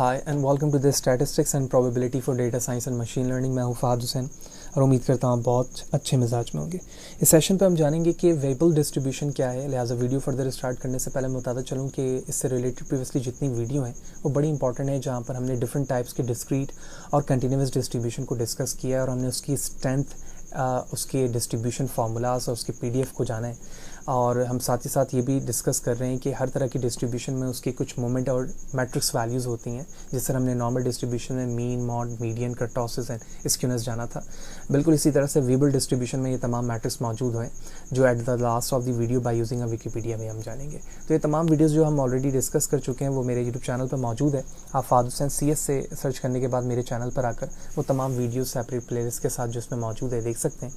Hi and welcome to the statistics and probability for data science and machine learning. मैं हूं फहद हुसैन और उम्मीद करता हूं बहुत अच्छे मिजाज में होंगे। इस सेशन पे हम जानेंगे कि वेबल डिस्ट्रीब्यूशन क्या है। लिहाजा वीडियो फर्दर स्टार्ट करने से पहले मैं बताता चलूं कि इससे रिलेटेड प्रीवियसली जितनी वीडियो हैं वो बड़ी इंपॉर्टेंट है, जहाँ पर हमने डिफरेंट टाइप्स के डिस्क्रीट और कंटिन्यूस डिस्ट्रीब्यूशन को डिस्कस किया है और हमने उसकी स्ट्रेंथ, उसके डिस्ट्रीब्यूशन फार्मूलाज और उसके PDF को जाना है। और हम साथ ही साथ ये भी डिस्कस कर रहे हैं कि हर तरह की डिस्ट्रीब्यूशन में उसकी कुछ मोमेंट और मैट्रिक्स वैल्यूज़ होती हैं, जिससे हमने नॉर्मल डिस्ट्रीब्यूशन में mean, mod, median, kurtosis and skewness जाना था। बिल्कुल इसी तरह से वेबल डिस्ट्रीब्यूशन में ये तमाम मैट्रिक्स मौजूद हैं, जो at the last of the video by using a Wikipedia में हम जानेंगे। तो ये तमाम वीडियोज़ जो हम ऑलरेडी डिस्कस कर चुके हैं वो मेरे यूट्यूब चैनल पर मौजूद है। आप फहद हुसैन CS से सर्च करने के बाद मेरे चैनल पर आकर वो तमाम वीडियोज़ सेपरेट प्लेलिस्ट के साथ जो इसमें मौजूद है देख सकते हैं।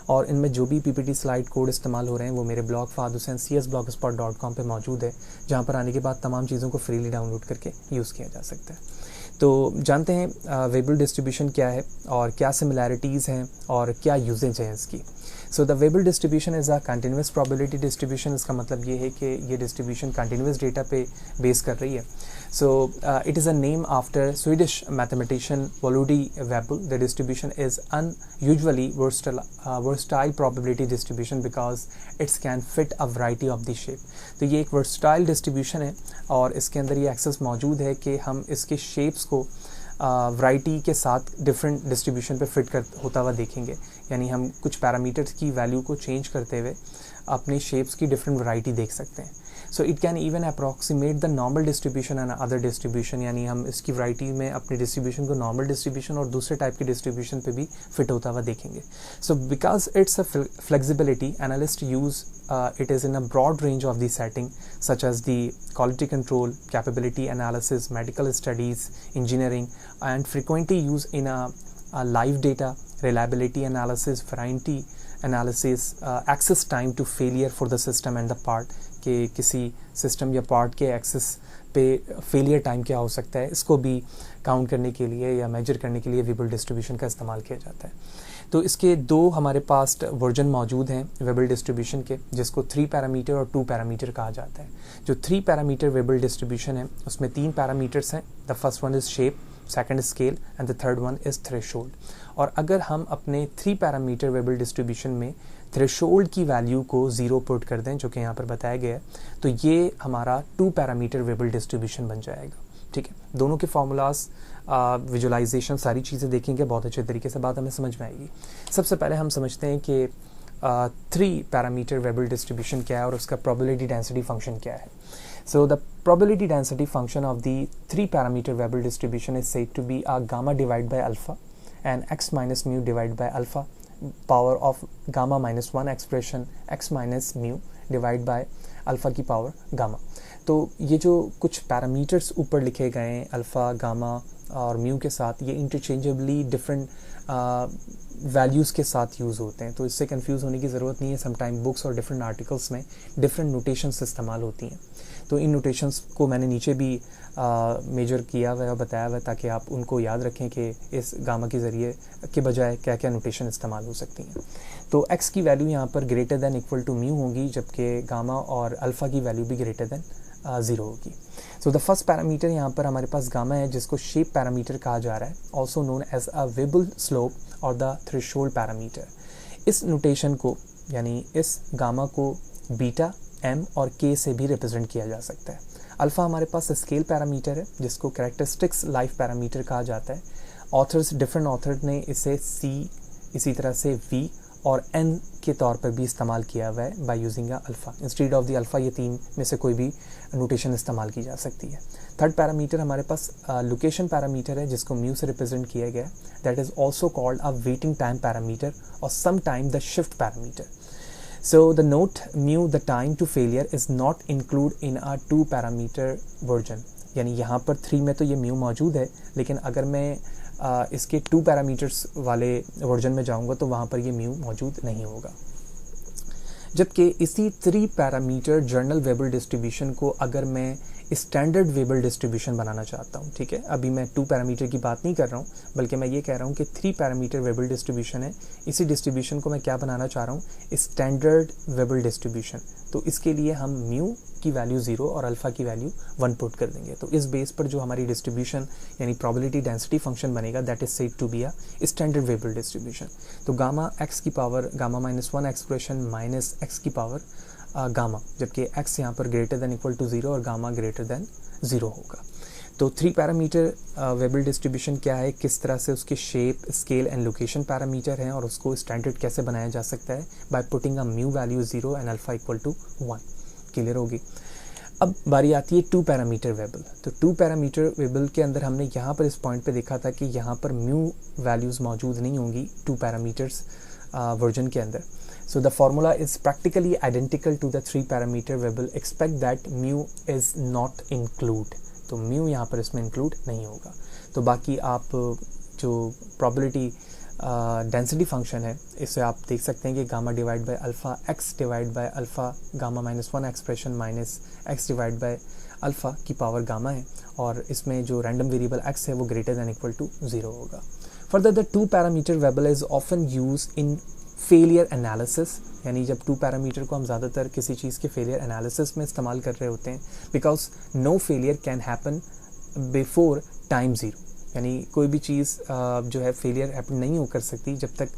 और इनमें जो भी PPT स्लाइड कोड इस्तेमाल हो रहे हैं वो मेरे ब्लॉग fahadhusain.cs.blogspot.com पे मौजूद है, जहाँ पर आने के बाद तमाम चीज़ों को फ्रीली डाउनलोड करके यूज़ किया जा सकता है। तो जानते हैं वेबल डिस्ट्रीब्यूशन क्या है और क्या सिमिलैरिटीज़ हैं और क्या यूजेज है इसकी। So the Weibull distribution is a continuous probability distribution. इसका मतलब ये है कि ये डिस्ट्रीब्यूशन कंटिन्यूस डेटा पे बेस कर रही है। So it is a name after Swedish mathematician Volody Weibull. The distribution is unusually versatile probability distribution because it can fit a variety of the shape. तो ये एक versatile distribution है और इसके अंदर ये एक्सेस मौजूद है कि हम इसके शेप्स को वैरायटी के साथ डिफरेंट डिस्ट्रीब्यूशन पे फिट होता हुआ देखेंगे। यानी हम कुछ पैरामीटर्स की वैल्यू को चेंज करते हुए अपने शेप्स की डिफरेंट वैरायटी देख सकते हैं। So it can even approximate the normal distribution and other distribution. यानी हम इसकी वैरायटी में अपने डिस्ट्रीब्यूशन को नॉर्मल डिस्ट्रीब्यूशन और दूसरे टाइप की डिस्ट्रीब्यूशन पे भी फिट होता हुआ देखेंगे। So because it's a flexibility, analyst use it is in a broad range of the setting such as the quality control, capability analysis, medical studies, engineering, and frequently used in a live data, reliability analysis, variety analysis, access time to failure for the system and the part कि किसी system या part के access पे failure time क्या हो सकता है, इसको भी काउंट करने के लिए या मेजर करने के लिए वेबल डिस्ट्रीब्यूशन का इस्तेमाल किया जाता है। तो इसके दो हमारे पास वर्जन मौजूद हैं वेबल डिस्ट्रीब्यूशन के, जिसको 3 पैरामीटर और 2 पैरामीटर कहा जाता है। जो 3 पैरामीटर वेबल डिस्ट्रीब्यूशन है उसमें 3 पैरामीटर्स हैं। The first one is shape, second scale and the third one is threshold. और अगर हम अपने 3 पैरामीटर वेबल डिस्ट्रीब्यूशन में थ्रेशोल्ड की वैल्यू को 0 पुट कर दें, जो कि यहाँ पर बताया गया है, तो ये हमारा 2 पैरामीटर वेबल डिस्ट्रीब्यूशन बन जाएगा। ठीक है, दोनों के फार्मूलाज, विजुअलाइजेशन, सारी चीज़ें देखेंगे बहुत अच्छे तरीके से, बात हमें समझ में आएगी। सबसे पहले हम समझते हैं कि 3 पैरामीटर वेबल डिस्ट्रीब्यूशन क्या है और उसका प्रोबेबिलिटी डेंसिटी फंक्शन क्या है। So the probability density function of the 3 parameter Weibull distribution is said to be a gamma divided by alpha and x minus mu divided by alpha power of gamma minus 1 expression x minus mu divided by alpha की power gamma। तो ये जो कुछ parameters ऊपर लिखे गए हैं alpha, gamma और म्यू के साथ, ये इंटरचेंजेबली डिफरेंट वैल्यूज़ के साथ यूज़ होते हैं, तो इससे कंफ्यूज होने की ज़रूरत नहीं है। समटाइम बुक्स और डिफरेंट आर्टिकल्स में डिफरेंट नोटेशंस इस्तेमाल होती हैं, तो इन नोटेशंस को मैंने नीचे भी मेजर किया हुआ है और बताया हुआ है, ताकि आप उनको याद रखें कि इस गामा के ज़रिए के बजाय क्या क्या नोटेशन इस्तेमाल हो सकती हैं। तो x की वैल्यू यहाँ पर greater than equal to mu होगी, जबकि गामा और अल्फ़ा की वैल्यू भी ग्रेटर दैन 0 होगी। सो द फर्स्ट पैरामीटर यहाँ पर हमारे पास गामा है, जिसको शेप पैरामीटर कहा जा रहा है, also known as a Weibull slope और द थ्रेशोल्ड पैरामीटर। इस नोटेशन को, यानी इस गामा को बीटा, m और k से भी रिप्रेजेंट किया जा सकता है। अल्फ़ा हमारे पास स्केल पैरामीटर है, जिसको कैरेक्टरिस्टिक्स लाइफ पैरामीटर कहा जाता है। ऑथर्स, डिफरेंट ऑथर ने इसे c, इसी तरह से v और n के तौर पर भी इस्तेमाल किया हुआ है by using alpha instead of the alpha. ये 3 में से कोई भी नोटेशन इस्तेमाल की जा सकती है। थर्ड पैरामीटर हमारे पास लोकेशन पैरामीटर है, जिसको म्यू से रिप्रेजेंट किया गया है। That is also called a waiting time parameter और some time the shift parameter. So the note mu, the time to failure is not included in a 2 parameter version। यानी यहाँ पर 3 में तो ये mu मौजूद है, लेकिन अगर मैं इसके 2 पैरामीटर्स वाले वर्जन में जाऊँगा तो वहाँ पर ये mu मौजूद नहीं होगा। जबकि इसी 3 पैरामीटर जर्नल वेबल डिस्ट्रीब्यूशन को अगर मैं स्टैंडर्ड वेबल डिस्ट्रीब्यूशन बनाना चाहता हूँ, ठीक है। अभी मैं 2 पैरामीटर की बात नहीं कर रहा हूँ, बल्कि मैं ये कह रहा हूँ कि 3 पैरामीटर वेबल डिस्ट्रीब्यूशन है। इसी डिस्ट्रीब्यूशन को मैं क्या बनाना चाह रहा हूँ, स्टैंडर्ड वेबल डिस्ट्रीब्यूशन। तो इसके लिए हम म्यू की वैल्यू 0 और अल्फ़ा की वैल्यू 1 पुट कर देंगे। तो इस बेस पर जो हमारी डिस्ट्रीब्यूशन यानी प्रोबेबिलिटी डेंसिटी फंक्शन बनेगा, that is said to be a standard Weibull distribution. तो गामा एक्स की power gamma -1 expression minus x की पावर गामा, जबकि x यहाँ पर ग्रेटर देन इक्वल टू 0 और गामा ग्रेटर देन 0 होगा। तो 3 पैरामीटर वेबल डिस्ट्रीब्यूशन क्या है, किस तरह से उसके shape, scale and location parameter हैं और उसको स्टैंडर्ड कैसे बनाया जा सकता है, by putting a mu value 0 and alpha equal to 1। Clear होगी। अब बारी आती है 2 पैरामीटर वेबल। तो 2 पैरामीटर वेबल के अंदर हमने यहाँ पर इस पॉइंट पे देखा था कि यहाँ पर म्यू वैल्यूज़ मौजूद नहीं होंगी 2 पैरामीटर्स वर्जन के अंदर। So the formula is practically identical to the 3 parameter variable, expect that mu is not include। तो mu यहाँ पर इसमें include नहीं होगा। तो बाकी आप जो probability डेंसिटी फंक्शन है, इसे आप देख सकते हैं कि gamma divide by alpha x divide by alpha gamma -1 expression minus x divide by alpha की पावर गामा है, और इसमें जो रैंडम वेरिएबल एक्स है वो ग्रेटर दैन इक्वल टू 0 होगा। Further the 2 parameter variable is often use in failure analysis, यानी जब 2 पैरामीटर को हम ज़्यादातर किसी चीज़ के फेलियर एनालिसिस में इस्तेमाल कर रहे होते हैं, because no failure can happen before time 0, यानी कोई भी चीज़ जो है फेलियर हैपन नहीं हो कर सकती जब तक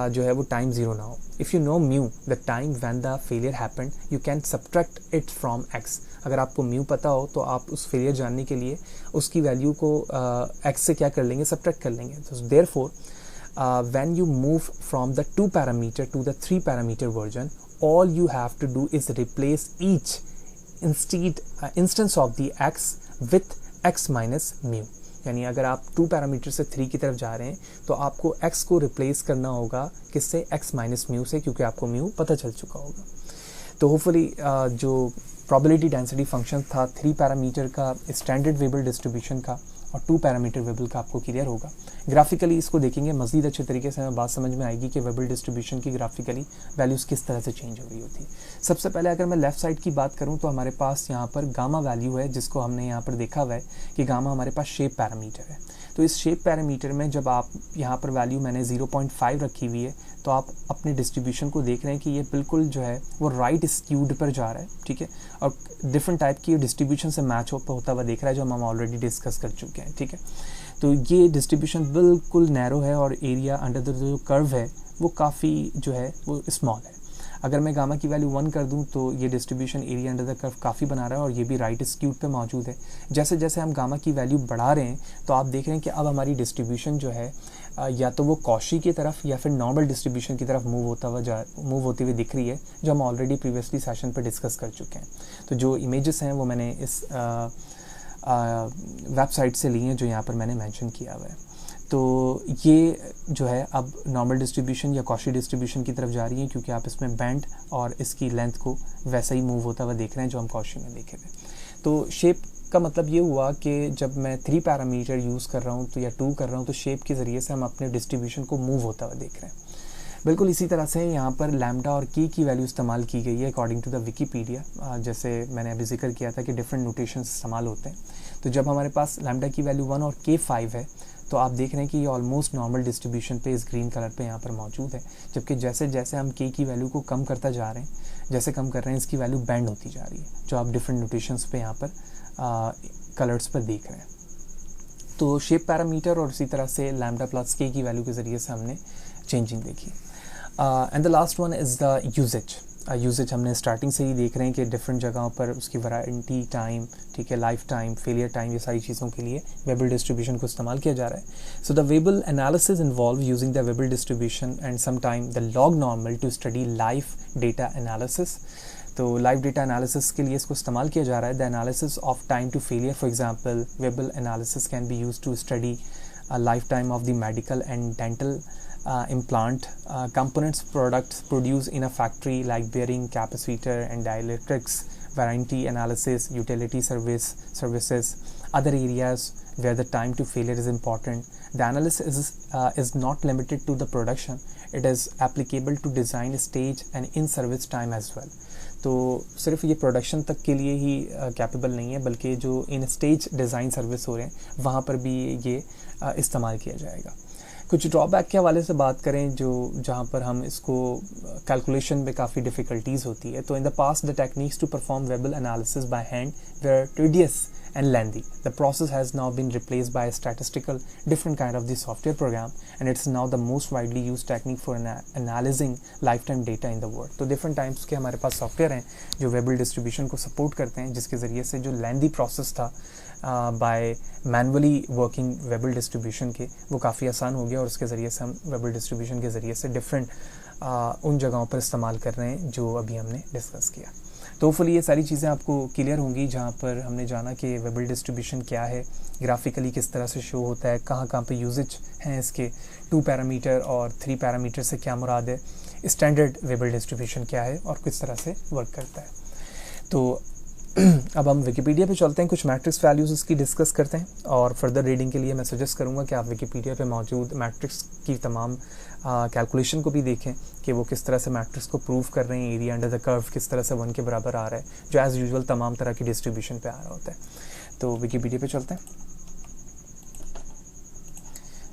जो है वो टाइम 0 ना हो। If you know mu the time when the failure happened, you can subtract it from x. अगर आपको म्यू पता हो तो आप उस फेलियर जानने के लिए उसकी वैल्यू को एक्स से क्या कर लेंगे, सब्ट्रैक्ट कर लेंगे। तो therefore when you move from the 2 parameter to the 3 parameter version, all you have to do is replace each instance of the x with x minus mu। यानी अगर आप 2 पैरामीटर से 3 की तरफ जा रहे हैं तो आपको x को रिप्लेस करना होगा किससे, x माइनस म्यू से, क्योंकि आपको म्यू पता चल चुका होगा। तो होपफुली जो प्रोबेबिलिटी डेंसिटी फंक्शन था 3 पैरामीटर का स्टैंडर्ड वेबल डिस्ट्रीब्यूशन का और 2 पैरामीटर वेबल का आपको क्लियर होगा। ग्राफिकली इसको देखेंगे मज़ीद अच्छे तरीके से, हमें बात समझ में आएगी कि वेबल डिस्ट्रीब्यूशन की ग्राफिकली वैल्यूज़ किस तरह से चेंज हो रही होती है। सबसे पहले अगर मैं लेफ़्ट साइड की बात करूं तो हमारे पास यहाँ पर गामा वैल्यू है, जिसको हमने यहाँ पर देखा हुआ है कि गामा हमारे पास शेप पैरामीटर है। तो इस शेप पैरामीटर में जब आप यहाँ पर वैल्यू मैंने 0.5 रखी हुई है, तो आप अपने डिस्ट्रीब्यूशन को देख रहे हैं कि ये बिल्कुल जो है वो राइट स्क्यूड पर जा रहा है, ठीक है, और डिफरेंट टाइप की डिस्ट्रीब्यूशन से मैच होता हुआ दिख रहा है, जो हम ऑलरेडी डिस्कस कर चुके हैं, ठीक है। तो ये डिस्ट्रीब्यूशन बिल्कुल नैरो है और एरिया अंडर द जो कर्व है वो काफ़ी जो है वो स्मॉल है। अगर मैं गामा की वैल्यू 1 कर दूं तो ये distribution area under the curve काफ़ी बना रहा है और ये भी राइट स्क्यूड पे मौजूद है। जैसे जैसे हम गामा की वैल्यू बढ़ा रहे हैं तो आप देख रहे हैं कि अब हमारी डिस्ट्रीब्यूशन जो है या तो वो कॉशी की तरफ या फिर नॉर्मल डिस्ट्रीब्यूशन की तरफ मूव होती हुई दिख रही है, जो हम ऑलरेडी प्रीवियसली सेशन पर डिस्कस कर चुके हैं। तो जो इमेजेस हैं वो मैंने इस वेबसाइट से ली हैं जो यहाँ पर मैंने मेंशन किया हुआ है। तो ये जो है अब नॉर्मल डिस्ट्रीब्यूशन या कॉशी डिस्ट्रीब्यूशन की तरफ जा रही है, क्योंकि आप इसमें बैंड और इसकी लेंथ को वैसा ही मूव होता हुआ देख रहे हैं जो हम कॉशी में देखे थे। तो शेप का मतलब ये हुआ कि जब मैं 3 पैरामीटर यूज़ कर रहा हूँ तो या 2 कर रहा हूँ तो शेप के ज़रिए से हम अपने डिस्ट्रीब्यूशन को मूव होता हुआ देख रहे हैं। बिल्कुल इसी तरह से यहाँ पर लैम्डा और की वैल्यू इस्तेमाल की गई है अकॉर्डिंग टू द विकीपीडिया। जैसे मैंने अभी जिक्र किया था कि डिफरेंट नोटेशंस इस्तेमाल होते हैं। तो जब हमारे पास लैम्डा की वैल्यू 1 और k 5 है तो आप देख रहे हैं कि ये ऑलमोस्ट नॉर्मल डिस्ट्रीब्यूशन पे इस ग्रीन कलर पे यहाँ पर मौजूद है। जबकि जैसे जैसे हम k की वैल्यू को कम करता जा रहे हैं, जैसे कम कर रहे हैं, इसकी वैल्यू बैंड होती जा रही है, जो आप डिफरेंट नोटेशंस पे यहाँ पर कलर्स पर देख रहे हैं। तो शेप पैरामीटर और इसी तरह से लैम्डा प्लस k की वैल्यू के ज़रिए से हमने चेंजिंग देखी। And the last one is the usages हमने स्टार्टिंग से ही देख रहे हैं कि डिफरेंट जगहों पर उसकी वारंटी टाइम, ठीक है, लाइफ टाइम, फेलियर टाइम, ये सारी चीज़ों के लिए वेबल डिस्ट्रीब्यूशन को इस्तेमाल किया जा रहा है। So the Weibull analysis involve using the Weibull distribution and some time the log normal to study life data analysis. तो लाइव डेटा एनालिसिस के लिए इसको इस्तेमाल किया जा रहा है। The analysis of time to failure, for example Weibull analysis can be used to study life time of the medical and dental implant components products produced in a factory like bearing, capacitor and dielectrics, warranty analysis, utility services, other areas where the time to failure is important. The analysis is not limited to the production. It is applicable to design stage and in service time as well. तो सिर्फ ये production तक के लिए ही capable नहीं है, बल्कि जो इन स्टेज डिज़ाइन सर्विस हो रहे हैं वहाँ पर भी ये इस्तेमाल किया जाएगा. कुछ ड्रॉबैक के हवाले से बात करें जो जहाँ पर हम इसको कैलकुलेशन में काफ़ी डिफ़िकल्टीज़ होती है. तो in the past the techniques to perform Weibull analysis by hand were tedious and lengthy. The process has now been replaced by a statistical different kind of the software program, and it's now the most widely used technique for analyzing lifetime data in the world. तो different types के हमारे पास software हैं जो वेबल distribution को support करते हैं, जिसके ज़रिए से जो लेंदी प्रोसेस था बाय मैनुअली वर्किंग वेबल डिस्ट्रीब्यूशन के, वो काफ़ी आसान हो गया और उसके ज़रिए से हम वेबल डिस्ट्रीब्यूशन के ज़रिए से डिफरेंट उन जगहों पर इस्तेमाल कर रहे हैं जो अभी हमने डिस्कस किया. तो होपफुली ये सारी चीज़ें आपको क्लियर होंगी, जहाँ पर हमने जाना कि वेबल डिस्ट्रीब्यूशन क्या है, ग्राफिकली किस तरह से शो होता है, कहाँ कहाँ पे यूजेज हैं इसके, 2 पैरामीटर और 3 पैरामीटर से क्या मुराद है, स्टैंडर्ड वेबल डिस्ट्रीब्यूशन क्या है और किस तरह से वर्क करता है. तो अब हम विकिपीडिया पे चलते हैं, कुछ मैट्रिक्स वैल्यूज़ इसकी डिस्कस करते हैं, और फर्दर रीडिंग के लिए मैं सजेस्ट करूँगा कि आप विकिपीडिया पे मौजूद मैट्रिक्स की तमाम कैलकुलेशन को भी देखें कि वो किस तरह से मैट्रिक्स को प्रूव कर रहे हैं. एरिया अंडर द कर्व किस तरह से 1 के बराबर आ रहा है, जो एज़ यूजुअल तमाम तरह की डिस्ट्रीब्यूशन पे आ रहा होता है. तो विकिपीडिया पे चलते हैं.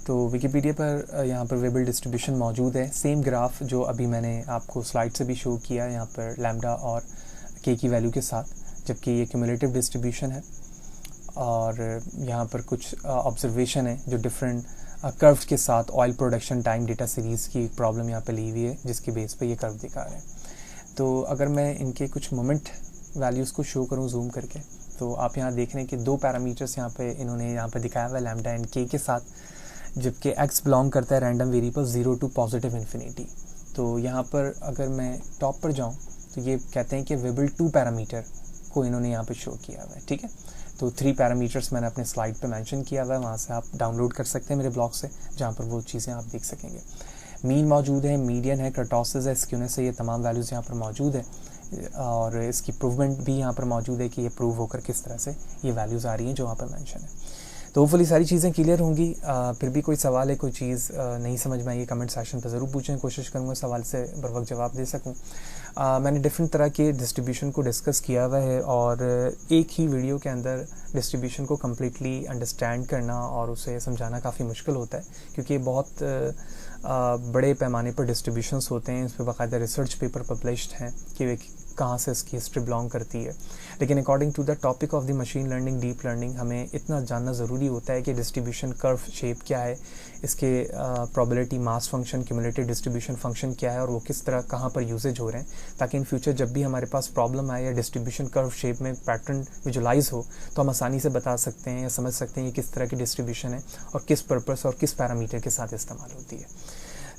तो विकिपीडिया पर यहाँ पर वेबल डिस्ट्रीब्यूशन मौजूद है, सेम ग्राफ जो अभी मैंने आपको स्लाइड से भी शो किया यहाँ पर लैम्डा और के की वैल्यू के साथ, जबकि ये क्यूमुलेटिव डिस्ट्रीब्यूशन है. और यहाँ पर कुछ ऑब्जर्वेशन है जो डिफरेंट कर्व के साथ oil production time data series की प्रॉब्लम यहाँ पे ली हुई है, जिसकी बेस पे ये कर्व दिखा रहे हैं. तो अगर मैं इनके कुछ मोमेंट वैल्यूज़ को शो करूँ जूम करके, तो आप यहाँ देख रहे हैं कि 2 पैरामीटर्स यहाँ पे इन्होंने यहाँ पे दिखाया हुआ है लैम्डा एंड के के साथ, जबकि एक्स बिलोंग करता है random variable 0 to positive infinity. तो यहाँ पर अगर मैं टॉप पर जाऊँ तो ये कहते हैं कि वेबल 2 पैरामीटर को इन्होंने यहाँ पे शो किया हुआ है. ठीक है, तो 3 पैरामीटर्स मैंने अपने स्लाइड पे मेंशन किया हुआ है, वहाँ से आप डाउनलोड कर सकते हैं मेरे ब्लॉग से, जहाँ पर वो चीज़ें आप देख सकेंगे. मीन मौजूद है, मीडियन है, कर्टोसिस है, स्क्यूनेस है, ये तमाम वैल्यूज़ यहाँ पर मौजूद है, और इसकी प्रूवमेंट भी यहाँ पर मौजूद है कि ये प्रूव होकर किस तरह से ये वैल्यूज़ आ रही हैं जो वहाँ पर मेंशन है. तो होपफुली सारी चीज़ें क्लियर होंगी. फिर भी कोई सवाल है, कोई चीज़ नहीं समझ में आई, कमेंट सेक्शन पर ज़रूर पूछें, कोशिश करूँगा सवाल से बर वक्त जवाब दे सकूँ. मैंने डिफरेंट तरह के डिस्ट्रीब्यूशन को डिस्कस किया हुआ है, और एक ही वीडियो के अंदर डिस्ट्रीब्यूशन को कम्प्लीटली अंडरस्टैंड करना और उसे समझाना काफ़ी मुश्किल होता है, क्योंकि ये बहुत बड़े पैमाने पर डिस्ट्रीब्यूशंस होते हैं. इस पर बाकायदा रिसर्च पेपर पब्लिश्ड हैं कि कहाँ से इसकी हिस्ट्री बिलोंग करती है. लेकिन according to the topic of the machine learning, deep learning, हमें इतना जानना ज़रूरी होता है कि डिस्ट्रीब्यूशन कर्व शेप क्या है, इसके probability mass function, cumulative distribution function क्या है, और वो किस तरह कहाँ पर यूजेज हो रहे हैं, ताकि इन फ्यूचर जब भी हमारे पास प्रॉब्लम आए या डिस्ट्रीब्यूशन कर्व शेप में पैटर्न विजुलाइज हो, तो हम आसानी से बता सकते हैं या समझ सकते हैं ये किस तरह की डिस्ट्रीब्यूशन है और किस पर्पस और किस पैरामीटर के साथ इस्तेमाल होती है.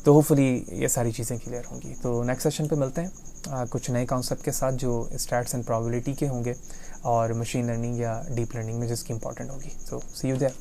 तो होपफुली ये सारी चीज़ें क्लियर होंगी. तो नेक्स्ट सेशन पे मिलते हैं कुछ नए कॉन्सेप्ट के साथ जो स्टैट्स एंड प्रोबेबिलिटी के होंगे और मशीन लर्निंग या डीप लर्निंग में जिसकी इंपॉर्टेंट होगी. तो सी यू देयर.